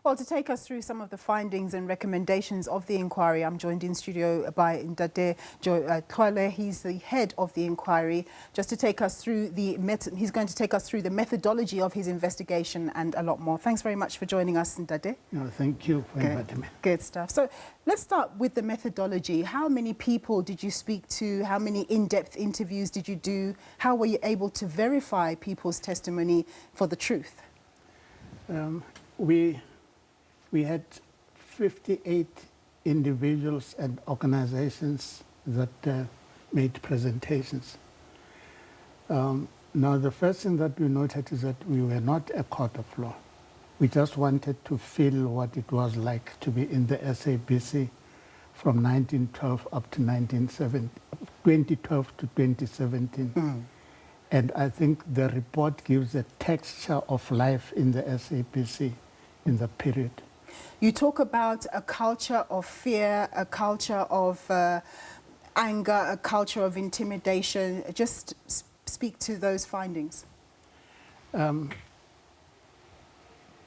Well, to take us through some of the findings and recommendations of the inquiry, I'm joined in studio by Ndade Joe Thloloe. He's the head of the inquiry. Just to take us through he's going to take us through the methodology of his investigation and a lot more. Thanks very much for joining us, Ndade. No, thank you for inviting me. Good stuff. So let's start with the methodology. How many people did you speak to? How many in-depth interviews did you do? How were you able to verify people's testimony for the truth? We had 58 individuals and organizations that made presentations. Now, the first thing that we noted is that we were not a court of law. We just wanted to feel what it was like to be in the SABC from 1912 up to 2012 to 2017. Mm. And I think the report gives a texture of life in the SABC in the period. You talk about a culture of fear, a culture of anger, a culture of intimidation. Just speak to those findings.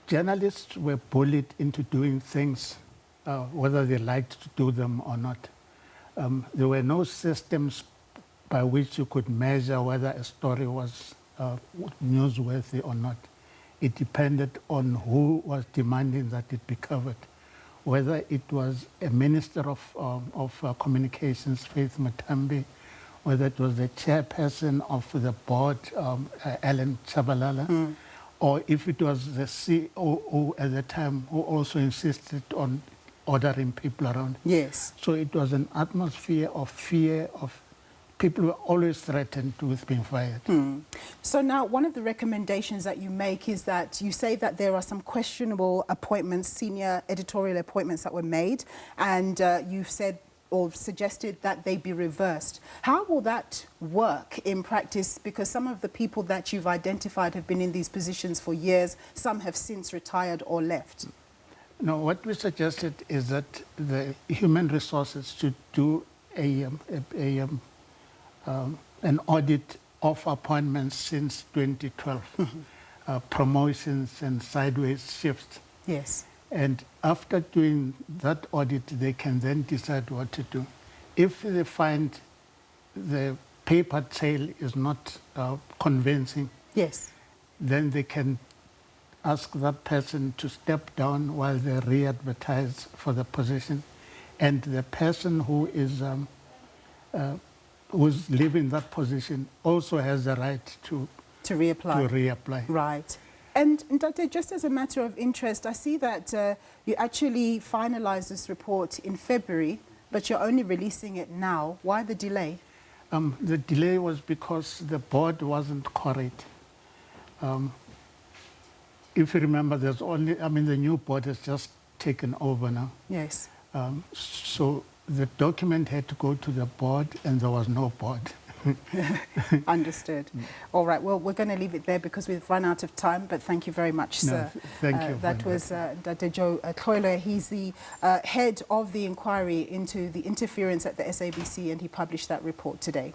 Journalists were bullied into doing things, whether they liked to do them or not. There were no systems by which you could measure whether a story was newsworthy or not. It depended on who was demanding that it be covered, whether it was a Minister of Communications, Faith Matambi, whether it was the chairperson of the board, Ellen Chabalala, or if it was the COO at the time who also insisted on ordering people around. Yes. So it was an atmosphere of fear, of people were always threatened with being fired. So now one of the recommendations that you make is that you say that there are some questionable appointments, senior editorial appointments that were made, and you've said or suggested that they be reversed. How will that work in practice? Because some of the people that you've identified have been in these positions for years. Some have since retired or left. No, what we suggested is that the human resources should do an audit of appointments since 2012, promotions and sideways shifts. Yes. And after doing that audit, they can then decide what to do. If they find the paper trail is not convincing, yes, then they can ask that person to step down while they re-advertise for the position. And the person who is who's leaving that position also has the right to reapply. Right. And Dr., just as a matter of interest, I see that you actually finalized this report in February, but you're only releasing it now. Why the delay? The delay was because the board wasn't correct. If you remember, there's only, the new board has just taken over now. Yes. So the document had to go to the board, and there was no board. Understood. All right. Well, we're going to leave it there because we've run out of time, but thank you very much, sir. No, thank you. That was Dr. Joe Thloloe. He's the head of the inquiry into the interference at the SABC, and he published that report today.